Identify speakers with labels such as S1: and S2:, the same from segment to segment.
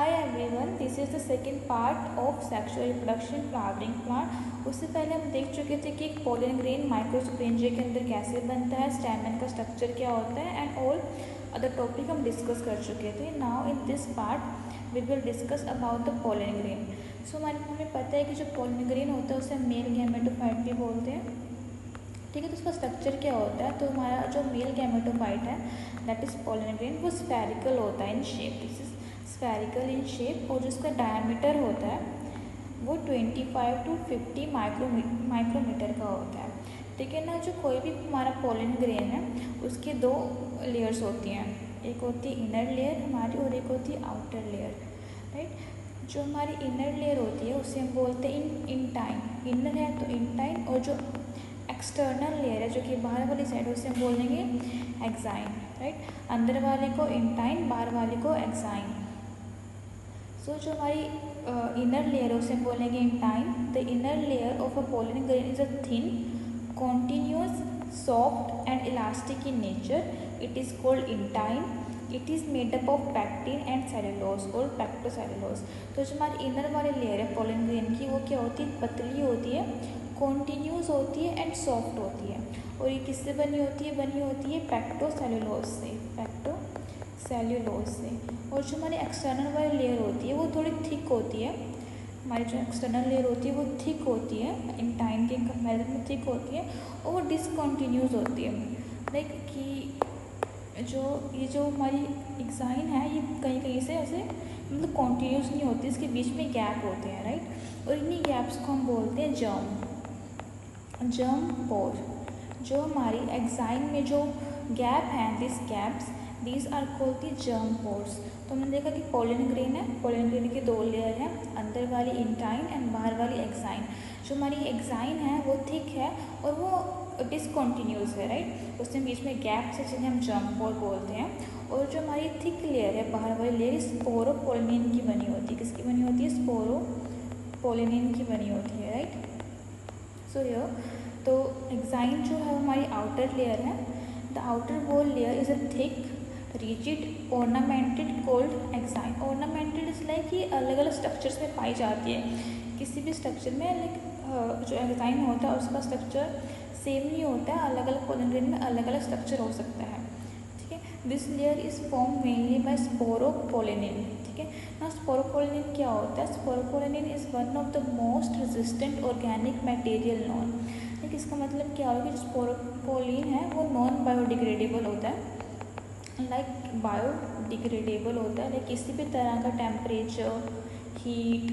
S1: Hi everyone, this is the second part of sexual reproduction flowering plant. उससे पहले हम देख चुके थे कि एक पोलन ग्रेन माइक्रोस्पोरेंजिया के अंदर कैसे बनता है, स्टैमेन का स्ट्रक्चर क्या होता है एंड ऑल अदर टॉपिक हम डिस्कस कर चुके थे। Now in this part we will discuss about the pollen grain. So हमें पता है कि जो पोलन ग्रेन होता है उसे मेल गैमेटोफाइट भी बोलते हैं। ठीक है, तो उसका स्ट्रक्चर क्या होता है? तो हमारा जो मेल गैमेटोफाइट है दैट इज पोलन ग्रेन, वो स्फेरिकल होता है in shape. This is spherical in shape और जिसका डायमीटर होता है वो 25 to 50 माइक्रोमीटर का होता है। ठीक है ना। जो कोई भी हमारा पोलन ग्रेन है उसके दो लेयर्स होती हैं, एक होती है इनर लेयर हमारी और एक होती है आउटर लेयर, राइट। जो हमारी इनर लेयर होती है उसे हम बोलते हैं इंटाइन। इनर है तो इंटाइन, और जो एक्सटर्नल लेयर है जो कि बाहर वाली साइड है उसे हम बोलेंगे एक्साइन, राइट। अंदर वाले को इंटाइन, बाहर वाले को एक्साइन। सो जो हमारी इनर लेयर है उसे हम बोलेंगे intine. The inner layer of a pollen grain is a thin, continuous, soft and elastic in nature. It is called intine. It is made up of pectin and cellulose और पैक्टोसेलुलोज. तो जो हमारी inner वाली layer है pollen grain की वो क्या होती है? पतली होती है, कॉन्टिन्यूस होती है एंड सॉफ्ट होती है। और ये किससे बनी होती है? बनी होती है पैक्टोसेलुलोज से, पैक्टोसेलुलोज से। और जो हमारी एक्सटर्नल वाली लेयर होती है वो थोड़ी थिक होती है। हमारी जो एक्सटर्नल लेयर होती है वो थिक होती है, इंटाइन के कंपेरिजन में थिक होती है, और वो डिसकॉन्टिन्यूस होती है। लाइक कि ये जो हमारी एक्साइन है ये कहीं कहीं से ऐसे मतलब कॉन्टिन्यूस नहीं होती, इसके बीच में गैप होते हैं, राइट। और इन्हीं गैप्स को हम बोलते हैं जर्म पोर। जो हमारी एक्साइन में जो गैप हैं, these are called the germ pores. तो हमने देखा कि पोलन ग्रेन है, पोलन ग्रेन के दो लेयर हैं, अंदर वाली इंटाइन एंड बाहर वाली एक्साइन। जो हमारी एक्साइन है वो थिक है और वो डिसकॉन्टिन्यूस है, राइट। उसके बीच में गैप से जिन्हें हम जर्म पोर बोलते हैं। और जो हमारी थिक लेयर है, बाहर वाली लेयर, स्पोरोपोलिनिन की बनी होती है। किसकी बनी होती है? स्पोरोपोलिनिन की बनी होती है, राइट। सो हियर तो एक्साइन जो है हमारी आउटर लेयर है। The outer wall layer is a thick, rigid, ornamented cold exine. Ornamented is like ये अलग अलग स्ट्रक्चर्स में पाई जाती है। किसी भी स्ट्रक्चर में लाइक जो एक्साइन होता है उसका स्ट्रक्चर सेम नहीं होता है, अलग अलग पोलन ग्रेन में अलग अलग स्ट्रक्चर हो सकता है। ठीक है, this layer is form mainly by sporopollenin. ठीक है ना। स्पोरोपोलिनिन क्या होता है? Sporopollenin is one of the most resistant organic material non. ठीक, इसका मतलब क्या होगा कि जो स्पोरोपोलिन है वो नॉन बायोडिग्रेडेबल होता है, लाइक बायोडिग्रेडेबल होता है, लाइक किसी भी तरह का टेम्परेचर, हीट,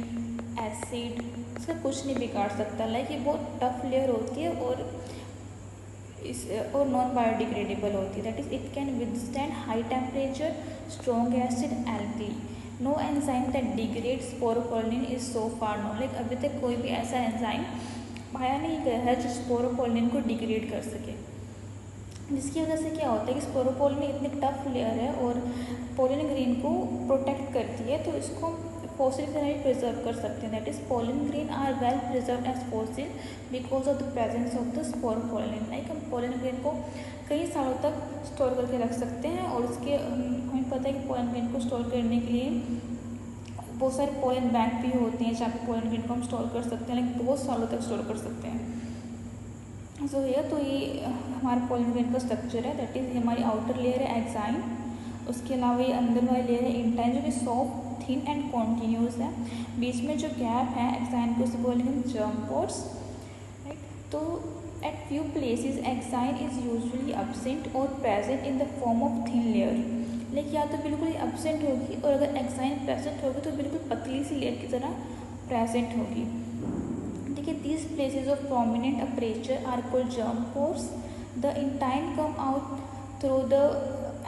S1: एसिड इसका कुछ नहीं बिगाड़ सकता। लाइक ये बहुत टफ लेयर होती है और नॉन बायोडिग्रेडेबल होती है। That is it can withstand high temperature, strong acid, alkali. No enzyme that degrade sporopollenin is so far known. Like अभी तक कोई भी ऐसा एंजाइम पाया नहीं गया है जो स्पोरोपोलिन को डिग्रेड कर सके। जिसकी वजह से क्या होता है कि स्पोरोपोलिन इतनी टफ लेयर है और पोलन ग्रेन को प्रोटेक्ट करती है, तो इसको फॉसिल की तरह भी प्रिजर्व कर सकते हैं. That is pollen grain are well preserve as fossil because of the presence of the sporopollenin. Like हम पोलन ग्रेन को कई सालों तक स्टोर करके रख सकते हैं, और इसके हमें पता है कि पोलन ग्रेन को स्टोर करने के लिए बहुत सारे पोलन बैंक भी होते हैं जहाँ पे पोलन ग्रेन को हम स्टोर कर सकते हैं, लाइक बहुत सालों तक स्टोर कर सकते हैं. सो तो ये हमारे पोलन ग्रेन का स्ट्रक्चर है. दैट इज़ हमारी आउटर लेयर है एक्साइन, उसके अलावा ये अंदर वाली लेयर है इंटाइन जो कि सॉफ्ट, थिन एंड कॉन्टिन्यूस है. बीच में जो गैप है एक्साइन को उसे बोलेंगे जर्म पोर्स, राइट. तो at few places exine is usually absent और present in the form of thin layer. लेकिन या तो बिल्कुल एब्सेंट होगी, और अगर एक्साइन प्रेजेंट होगी तो बिल्कुल पतली सी लेयर की तरह प्रेजेंट होगी. ठीक है, these places of prominent aperture are called germ pores. The intine come out through the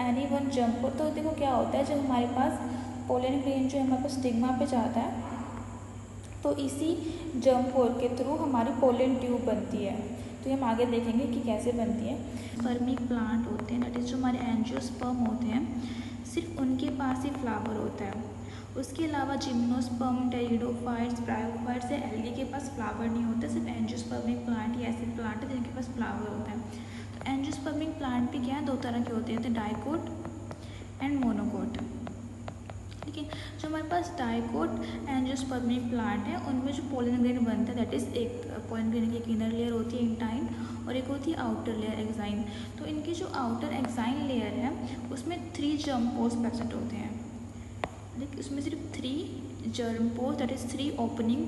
S1: any one germ pore. तो देखो क्या होता है, जब हमारे पास पोलन ग्रेन जो हमारे पास स्टिग्मा पे जाता है तो इसी जर्म पोर के थ्रू हमारी पोलन ट्यूब बनती है. तो हम आगे देखेंगे कि कैसे बनती है. स्पर्मिक प्लांट होते हैं, दैट इज जो हमारे एंजियोस्पर्म होते हैं, सिर्फ उनके पास ही फ्लावर होता है. उसके अलावा जिम्नोस्पर्म, टेरिडोफाइट्स, ब्रायोफाइट्स या एल्गी के पास फ्लावर नहीं होता. सिर्फ एंजियोस्पर्मिक प्लांट ही ऐसे प्लांट है जिनके पास फ्लावर होता है. तो एंजियोस्पर्मिक प्लांट भी क्या है, दो तरह के होते हैं, डाइकोट एंड मोनोकोट. ठीक है, जो हमारे पास डाइकोट एंजियोस्पर्मिक प्लांट है उनमें जो पोलन ग्रेन बनता है दैट इज़ एक पोलन ग्रेन की एक इनर लेयर होती है इंटाइन और एक होती है आउटर लेयर एक्साइन। तो इनकी जो आउटर एक्साइन लेयर है उसमें 3 जर्म पोर्स प्रेजेंट होते हैं, लेकिन उसमें सिर्फ 3 germ pores that is 3 opening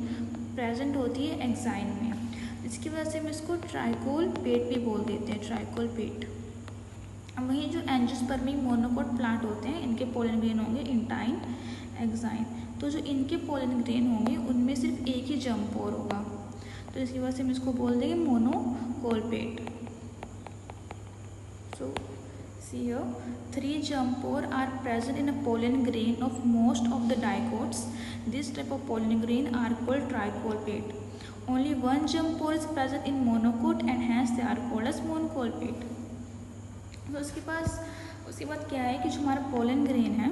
S1: present होती है एक्साइन में, जिसकी वजह से हम इसको ट्राइकोल पेट भी बोल देते हैं, ट्राइकोल पेट। वहीं जो एंजियोस्पर्मिक मोनोकोट प्लांट होते हैं इनके पोलन ग्रेन होंगे इंटाइन एक्साइन। तो जो इनके पोलन ग्रेन होंगे उनमें सिर्फ एक ही जर्म पोर होगा, तो इसकी वजह से हम इसको बोल देंगे मोनोकोलपेट। सो see here 3 germ pore are present in a pollen grain of most of the dicots. This type of pollen grain are called tricolpate. Only 1 germ pore is present in monocot and hence they are called as monocolpate. तो उसके बाद क्या है कि जो हमारा pollen grain है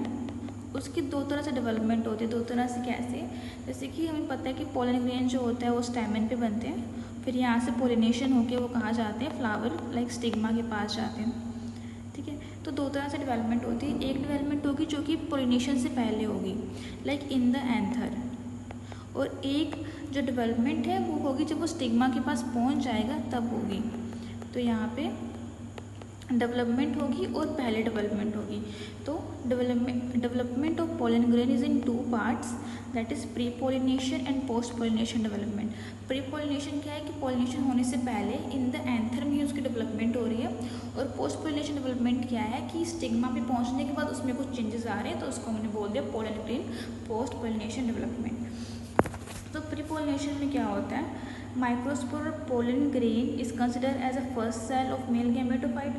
S1: उसकी 2 तरह से डेवलपमेंट होती है। 2 तरह से कैसे, जैसे कि हमें पता है कि पोलन ग्रेन जो होता है वो स्टैमेन पे बनते हैं, फिर यहाँ से पोलिनेशन होके वो कहाँ जाते हैं, फ्लावर लाइक स्टिग्मा के पास जाते हैं। ठीक है, तो 2 तरह से डेवलपमेंट होती है। एक डेवलपमेंट होगी जो कि पोलिनेशन से पहले होगी लाइक इन द एंथर, और एक जो डेवलपमेंट है वो होगी जब वो स्टिग्मा के पास पहुँच जाएगा तब होगी। तो यहाँ पे डेवलपमेंट होगी और पहले डेवलपमेंट होगी। तो development of pollen grain is in 2 parts, that is pre pollination and post pollination development. Pre pollination क्या है कि पोलिनेशन होने से पहले इन द एंथर में ही उसकी डेवलपमेंट हो रही है, और पोस्ट पोलिनेशन डेवलपमेंट क्या है कि स्टिग्मा पे पहुंचने के बाद उसमें कुछ चेंजेस आ रहे हैं, तो उसको हमने बोल दिया pollen grain post pollination development. तो प्री पोलिनेशन में क्या होता है, microspore pollen grain is considered as a first cell of male gametophyte.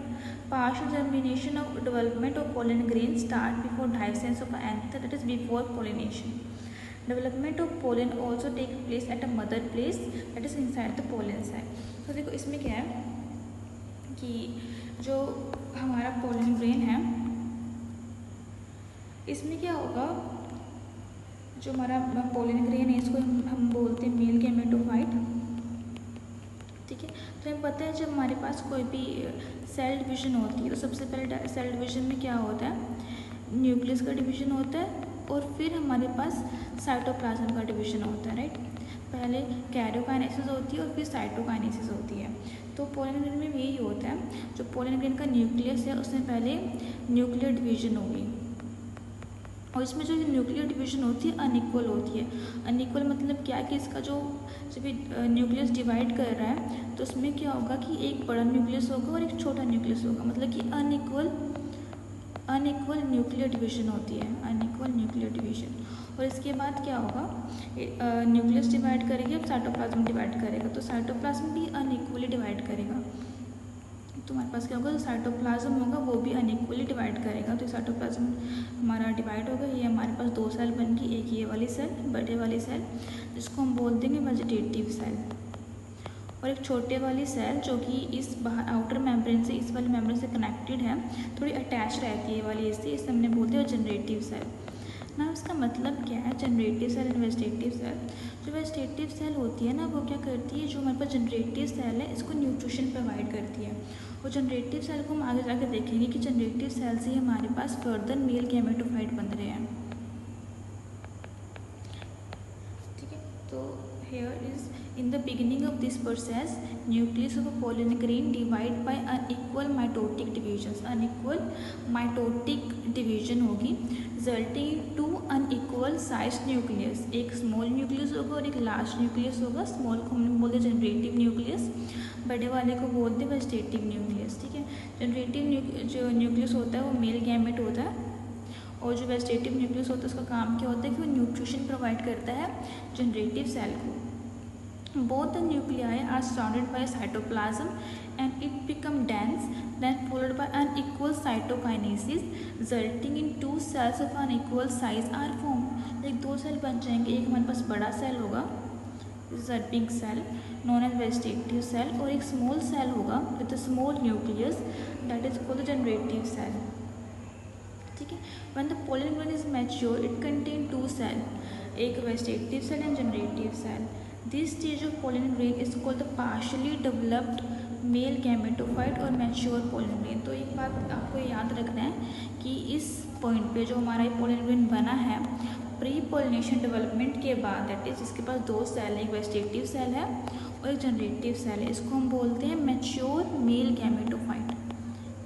S1: Partial germination of development of pollen grain start before dehiscence of anther, that is before pollination. Development of pollen also takes place at a mother place, that is inside the pollen sac. तो देखो इसमें क्या है कि जो हमारा pollen grain है इसमें क्या होगा, जो हमारा पोलन ग्रेन है इसको हम बोलते हैं मेल गैमेटोफाइट। ठीक है, तो हमें पता है जब हमारे पास कोई भी सेल डिवीजन होती है तो सबसे पहले सेल डिवीजन में क्या होता है, न्यूक्लियस का डिवीजन होता है और फिर हमारे पास साइटोप्लाज्म का डिवीजन होता है, राइट। पहले कैरियोकाइनेसिस होती है और फिर साइटोकाइनेसिस होती है। तो पोलन ग्रेन में भी यही होता है, जो पोलन ग्रेन का न्यूक्लियस है उसमें पहले न्यूक्लियर डिवीजन होगी, और इसमें जो न्यूक्लियर डिवीजन होती है अनइक्वल होती है। अनइक्वल मतलब क्या है कि इसका जो जब न्यूक्लियस डिवाइड कर रहा है तो उसमें क्या होगा कि एक बड़ा न्यूक्लियस होगा और एक छोटा न्यूक्लियस होगा, मतलब कि अनइक्वल न्यूक्लियर डिवीजन होती है, अनइक्वल न्यूक्लियर डिवीजन। और इसके बाद क्या होगा, न्यूक्लियस डिवाइड करेगी, अब साइटोप्लाज्म डिवाइड करेगा, तो साइटोप्लाज्म भी अनइक्वली डिवाइड करेगा। तो हमारे पास क्या होगा, जो साइटोप्लाज्म होगा वो भी अनइक्वली डिवाइड करेगा। तो साइटोप्लाज्म हमारा डिवाइड होगा, ये हमारे पास 2 सेल बन गई, एक ये वाली सेल, बड़े वाली सेल जिसको हम बोल देंगे वेजिटेटिव सेल, और एक छोटे वाली सेल जो कि इस बाहर आउटर मेम्ब्रेन से, इस वाली मेम्ब्रेन से कनेक्टेड है, थोड़ी अटैच रहती है ये वाली इससे, इसे हमने बोलते हैं जनरेटिव सेल ना। इसका मतलब क्या है, generative cell and vegetative cell. जो वेजिटेटिव सेल होती है ना वो क्या करती है, जो हमारे पास जनरेटिव सेल है इसको न्यूट्रिशन प्रोवाइड करती है, और जनरेटिव सेल को हम आगे जाकर देखेंगे कि जनरेटिव सेल से ही हमारे पास फर्दर मेल गैमेटोफाइट बन रहे हैं। ठीक है, तो here is in the beginning of this process nucleus of a pollen grain divide by unequal mitotic divisions, unequal mitotic division होगी resulting in 2 unequal sized nucleus, एक स्मॉल न्यूक्लियस होगा और एक लार्ज न्यूक्लियस होगा। स्मॉल को हम बोलते हैं जनरेटिव न्यूक्लियस, बड़े वाले को बोलते हैं वेजिटेटिव न्यूक्लियस। ठीक है, जनरेटिव जो न्यूक्लियस होता है वो मेल गैमेट होता है, और जो वेजिटेटिव न्यूक्लियस होता है उसका काम क्या होता है कि वो न्यूट्रिशन प्रोवाइड करता है जनरेटिव सेल को। Both the nuclei are surrounded by cytoplasm and it become dense, then followed by unequal cytokinesis, resulting in 2 cells of unequal size are formed. like 2 cell बन जाएंगे, एक हमारे पास बड़ा सेल होगा, this is a big cell known as vegetative cell, और एक small cell होगा with a small nucleus that is called the generative cell. ठीक है, when the pollen grain is mature it contain 2 cells, एक vegetative cell and generative cell. This stage of pollen grain is called the partially developed male gametophyte और mature pollen grain. तो एक बात आपको याद रखना है कि इस पॉइंट पे जो हमारा पोलन ग्रेन बना है प्री पोलिनेशन डेवलपमेंट के बाद, दैट इज इसके पास दो सेल है, एक वेजिटेटिव सेल है और एक जनरेटिव सेल है। इसको हम बोलते हैं mature male gametophyte,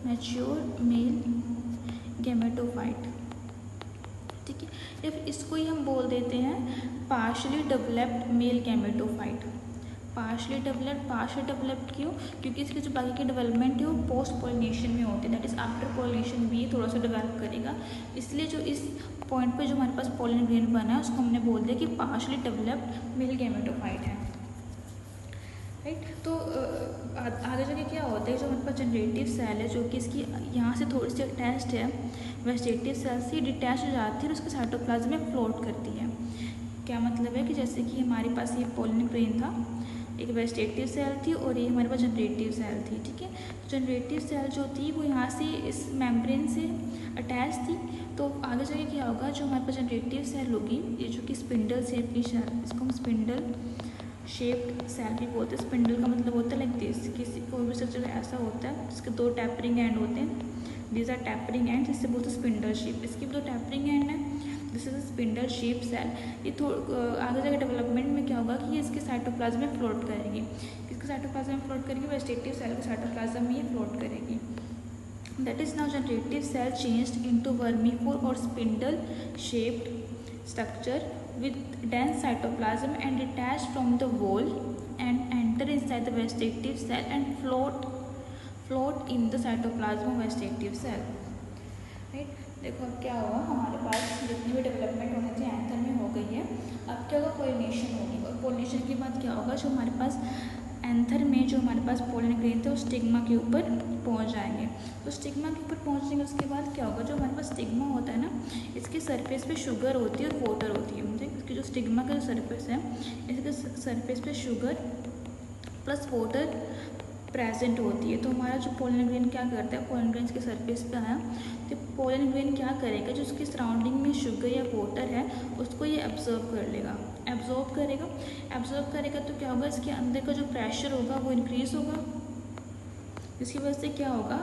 S1: mature male gametophyte, ठीक है। या फिर इसको ही हम बोल देते हैं partially developed male gametophyte. Partially developed क्यों? क्योंकि इसके जो बाकी के डेवलपमेंट है वो पोस्ट पोलिनेशन में होते हैं, दैट इज आफ्टर पोलिनेशन भी थोड़ा सा डेवलप करेगा। इसलिए जो इस पॉइंट पे जो हमारे पास पोलन ग्रेन बना है उसको हमने बोल दिया कि पार्शली डेवलप्ड मेल गैमेटोफाइट है, राइट। तो आगे जाके क्या होता है, जो हमारे पास जनरेटिव सेल है जो कि इसकी यहाँ से थोड़ी सी अटैच्ड है वेजिटेटिव सेल से, डिटैच हो जाती है और उसके साइटोप्लाज्म में फ्लोट करती है। क्या मतलब है कि जैसे कि हमारे पास ये पोलन ग्रेन था, एक वेजिटेटिव सेल थी और ये हमारे पास जनरेटिव सेल थी, ठीक है। जनरेटिव सेल जो थी वो यहाँ से इस मेम्ब्रेन से अटैच थी। तो आगे जाके क्या होगा, जो हमारे पास जनरेटिव सेल होगी, ये जो कि स्पिंडल शेप की सेल, इसको हम स्पिंडल शेप्ड सेल भी बोलते हैं। स्पिंडल का मतलब होता है लाइक दिस, किसी कोई भी स्ट्रक्चर ऐसा होता है जिसके दो टैपरिंग एंड होते हैं, दीज आर टैपरिंग एंड, जिससे बोलते हैं स्पिंडल शेप। इसकी भी दो टैपरिंग एंड है, this is spindle shape cell. ये आगे जाकर डेवलपमेंट में क्या होगा कि ये इसके साइटोप्लाज्म में फ्लोट करेगी, किसके साइटोप्लाज्म में फ्लोट करेगी, वेजिटेटिव सेल के साइटोप्लाज्म में ये फ्लोट करेगी। That is now generative cell changed into vermiform और spindle shaped structure with dense cytoplasm and detached from the wall and enter inside the vegetative cell and float in the cytoplasm of vegetative cell, right। देखो अब क्या हुआ, हमारे पास जितनी भी development होनी थी एंथर में हो गई है। अब क्या होगा, पोलिनेशन होगी और पोलिनेशन के बाद क्या होगा, जो हमारे पास एंथर में जो हमारे पास पोलन ग्रेन थे वो स्टिग्मा के ऊपर पहुंच जाएंगे। तो स्टिग्मा के ऊपर पहुंचने के उसके बाद क्या होगा, जो हमारे पास स्टिग्मा होता है ना, इसके सरफेस पे शुगर होती है और वाटर होती है, ठीक। इसकी जो स्टिग्मा का जो सरफेस है, इसके सरफेस पे शुगर प्लस वाटर प्रेजेंट होती है। तो हमारा जो पोलन ग्रेन क्या करता है, पोलन ग्रेन के सरफेस पे आया तो पोलन ग्रेन क्या करेगा, जो उसकी सराउंडिंग में शुगर या वाटर है उसको ये एब्जॉर्ब कर लेगा, एब्जॉर्ब करेगा। तो क्या होगा, इसके अंदर का जो प्रेशर होगा वो इंक्रीज होगा, जिसकी वजह से क्या होगा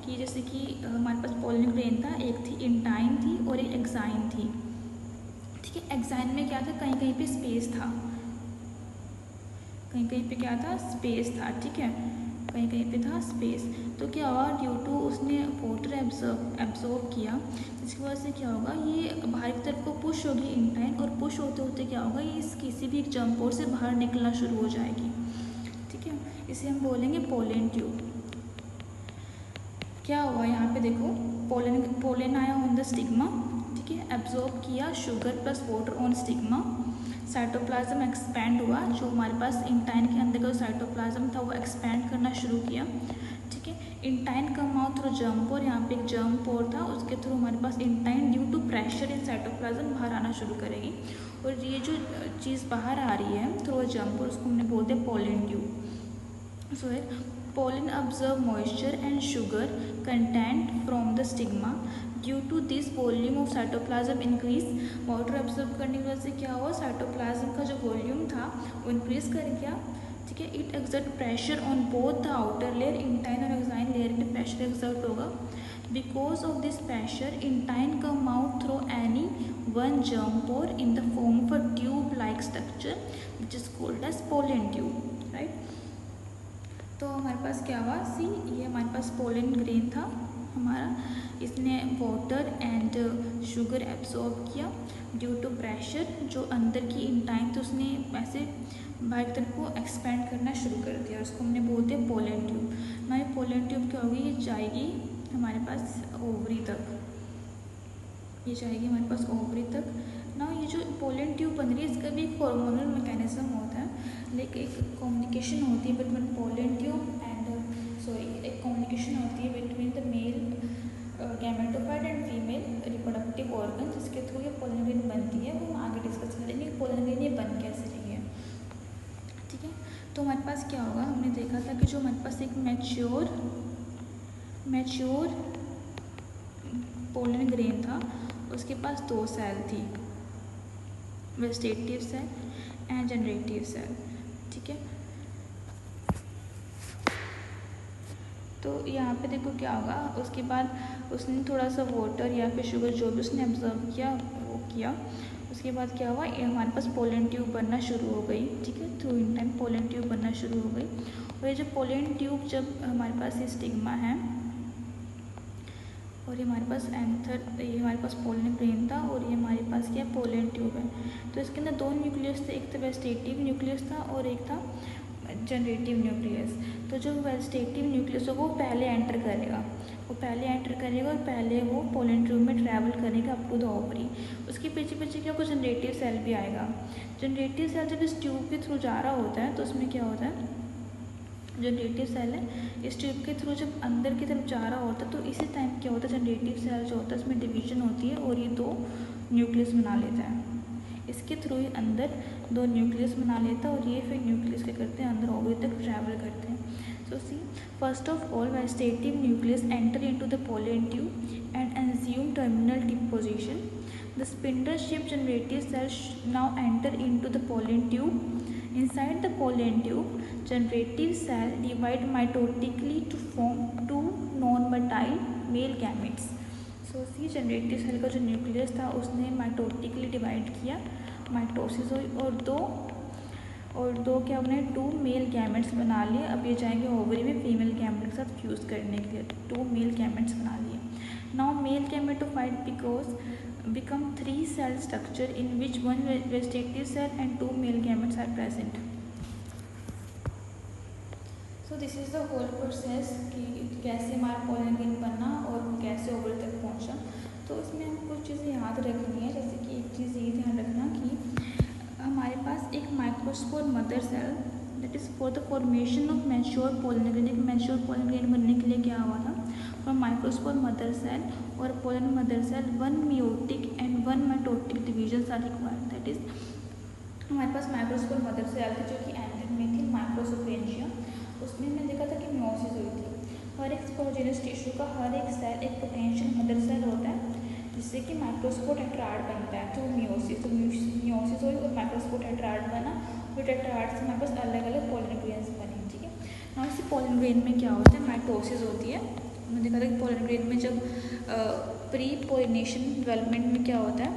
S1: कि जैसे कि हमारे पास पोलन ग्रेन था, एक थी इंटाइन थी और एक एक्साइन थी, ठीक है। एक्साइन में क्या था, कहीं कहीं पे स्पेस था, कहीं कहीं पे क्या था, स्पेस था, ठीक है, कहीं कहीं पे था स्पेस। तो क्या हुआ, ड्यू टू उसने वाटर एब्जॉर्ब किया, जिसकी वजह से क्या होगा, ये बाहर की तरफ को पुश होगी इंटाइन, और पुश होते होते क्या होगा, ये इस किसी भी एक जंप पोर्ट से बाहर निकलना शुरू हो जाएगी, ठीक है। इसे हम बोलेंगे पोलन ट्यूब। क्या हुआ यहाँ पे देखो, पोलन आया ऑन द स्टिग्मा, ठीक है, एब्जॉर्ब किया sugar plus water on stigma, cytoplasm expand हुआ, जो हमारे पास इंटाइन के अंदर का जो साइटोप्लाज्म था वो एक्सपैंड करना शुरू किया, ठीक है। Intine come out through jump, और यहाँ पे एक जंप और था, उसके थ्रू हमारे पास intine due to pressure in cytoplasm बाहर आना शुरू करेगी, और ये जो चीज़ बाहर आ रही है थ्रू जंप, और उसको हमने बोलते हैं pollen tube. So pollen absorb moisture and sugar content from the stigma. Due to this volume of cytoplasm increase, water absorb करने की वजह से क्या हुआ, साइटोप्लाज्म का जो वॉल्यूम था वो इंक्रीज कर गया, ठीक है। It exert pressure on both the outer layer, intine और एक्साइन लेयर में प्रेशर एक्सर्ट होगा। Because of this pressure intine come out through any one germ pore in the form of a tube like structure which is called as pollen tube, right. तो हमारे पास क्या हुआ, सी ये हमारे पास pollen grain था हमारा, इसने वाटर एंड शुगर एब्जॉर्ब किया ड्यू टू प्रेशर, जो अंदर की इंटाइन तो उसने ऐसे बाहर की तरफ को एक्सपेंड करना शुरू कर दिया, उसको हमने बोलते हैं पोलन ट्यूब। हमारी पोलन ट्यूब क्या होगी, ये जाएगी हमारे पास ओवरी तक, ये जाएगी हमारे पास ओवरी तक ना। ये जो पोलन ट्यूब बन रही है इसका भी एक हार्मोनल मैकेनिज्म होता है, लेकिन एक कम्युनिकेशन होती है बिटवीन पोलन ट्यूब एंड एक कम्युनिकेशन होती है between the male gametophyte and female reproductive organ, जिसके थ्रू ये पोलन ग्रेन बनती है। वो हम आगे डिस्कस करेंगे पोलन ग्रेन ये बन कैसे रही है, ठीक है। तो हमारे पास क्या होगा, हमने देखा था कि जो हमारे पास एक मैच्योर पोलन ग्रेन था, उसके पास दो सेल थी, vegetative cell and generative cell, ठीक है। तो यहाँ पे देखो क्या होगा, उसके बाद उसने थोड़ा सा वाटर या फिर शुगर जो भी उसने ऑब्जर्व किया वो किया, उसके बाद क्या हुआ, ये हमारे पास पोलन ट्यूब बनना शुरू हो गई। ठीक है, through in time pollen tube बनना शुरू हो गई। और ये जो पोलन ट्यूब जब हमारे पास ये स्टिग्मा है और ये हमारे पास एंथर, ये हमारे पास पोलन ग्रेन था और ये हमारे पास क्या पोलन ट्यूब है। तो इसके अंदर दो न्यूक्लियस थे, एक तो वेजिटेटिव न्यूक्लियस था और एक था जनरेटिव न्यूक्लियस। तो जो वेजिटेटिव न्यूक्लियस है वो पहले एंटर करेगा, और पहले वो पोलन ट्यूब में ट्रैवल करेगा अप टू द ओवरी। उसके पीछे पीछे क्या होगा, जनरेटिव सेल भी आएगा। जनरेटिव सेल जब इस ट्यूब के थ्रू जा रहा होता है तो उसमें क्या होता है, जनरेटिव सेल है इस ट्यूब के थ्रू जब अंदर की तरफ जा रहा होता है तो इसी टाइम क्या होता है, जनरेटिव सेल जो होता है उसमें डिवीजन होती है और ये दो न्यूक्लियस बना लेता है। इसके थ्रू ही अंदर दो न्यूक्लियस बना लेता है और ये फिर न्यूक्लियस क्या करते हैं, अंदर ओवरी तक ट्रैवल करते हैं। So see, first of all vegetative nucleus enter into the pollen tube and assume terminal tip position. The spindle shape generative cell now enter into the pollen tube. Inside the pollen tube, generative cell divide mitotically to form two non-motile male gametes. So see, generative cell का जो nucleus था उसने mitotically divide किया, mitosis हुई और दो क्या बने, टू मेल गैमेट्स बना लिए। अब ये जाएंगे ओवरी में फीमेल गैमेट के साथ फ्यूज़ करने के लिए, टू मेल गैमेट्स बना लिए। Now male gametophyte become three cell structure in which one vegetative cell and two male gametes are present. So this is the whole process कि कैसे हमारा पोलन ग्रेन बना और कैसे ओवरी तक पहुंचा। तो इसमें हम कुछ चीज़ें याद रखनी है, जैसे कि एक चीज़ ये ध्यान रखना कि हमारे पास एक microspore mother cell that is for the formation of mature pollen grain. एक मैच्योर पोलन ग्रेन बनने के लिए क्या हुआ था, और माइक्रोस्पोर मदर सेल और pollen mother cell one meiotic and one mitotic divisions are required. That is हमारे पास माइक्रोस्पोर मदर सेल थी जो कि एंड्रिन में थी, माइक्रोस्पोरेंजियम। उसमें हमने देखा था कि मियोसिस हुई थी। हर एक स्पोरोजेनस टिश्यू का हर एक सेल एक पोटेंशियल मदर सेल होता है जिससे कि माइक्रोस्पोर टेट्राड बनता है थ्रू मियोसिस। तो मियोसिस हुई और माइक्रोस्पोर टेट्राड बना, और टेट्राड से हमारे पास अलग अलग पोलन ग्रेन्स बने। ठीक है, ना इसी पोलन ग्रेन में क्या होता है, माइटोसिस होती है। हमने देखा था कि पोलन ग्रेन में जब प्री पोलिनेशन डेवलपमेंट में क्या होता है,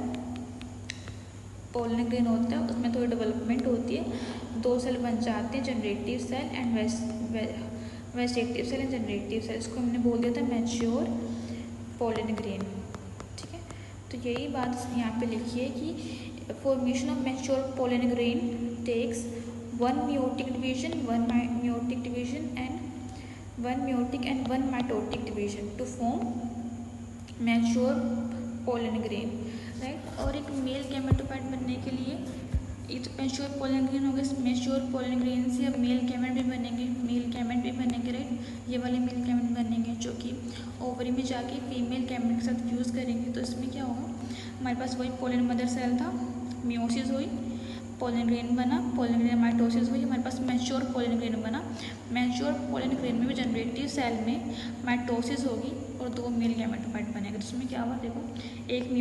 S1: पोलन ग्रेन होता है उसमें थोड़ी डेवलपमेंट होती है, दो सेल बन जाते हैं, generative cell and vegetative cell and generative cell. इसको हमने बोल दिया था मैच्योर पोलन ग्रेन। ठीक है, तो यही बात यहाँ पे लिखी है कि formation of mature pollen grain takes one meiotic division, one meiotic division and one meiotic and one mitotic division to form mature pollen grain, right. और एक मेल गैमेटोफाइट बनने के लिए ये तो मैच्योर पोलन ग्रेन हो गया, मैच्योर पोलन ग्रेन से अब मेल गैमेट भी बनेंगे, राइट। ये वाले मेल गैमेट बनेंगे जो कि ओवरी में जाके फीमेल गैमेट के साथ फ्यूज़ करेंगे। तो इसमें क्या होगा, हमारे पास वही पोलन मदर सेल था, मियोसिस हुई, पोलन ग्रेन बना, पोलन ग्रेन माइटोसिस हुई, हमारे पास मैच्योर पोलन ग्रेन बना। मैच्योर पोलन ग्रेन में भी जनरेटिव सेल में माइटोसिस होगी और दो मेल गैमेटोफाइट बनेगा। तो इसमें क्या हुआ, देखो एक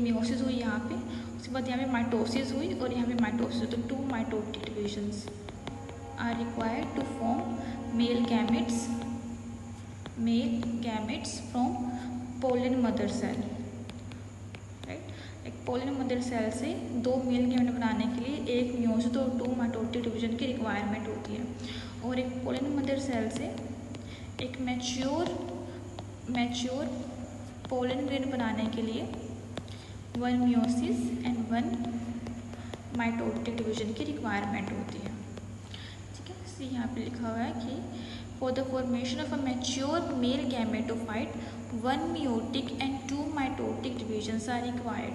S1: मियोसिस हुई यहाँ पे, उसके बाद यहाँ पे माइटोसिस हुई और यहाँ पे माइटोसिस। तो two mitotic divisions are required to form male gametes from pollen mother cell, right. एक पोलन मदर सेल से दो मेल गैमेट बनाने के लिए एक मियोसिस और टू माइटोटिक डिवीजन की रिक्वायरमेंट होती है। और एक पोलन मदर सेल से एक मैच्योर पोलन ग्रेन बनाने के लिए one meiosis and one mitotic division की रिक्वायरमेंट होती है। ठीक है, सी यहाँ पे लिखा हुआ है कि for the formation of a mature male gametophyte one meiotic and two mitotic divisions are required.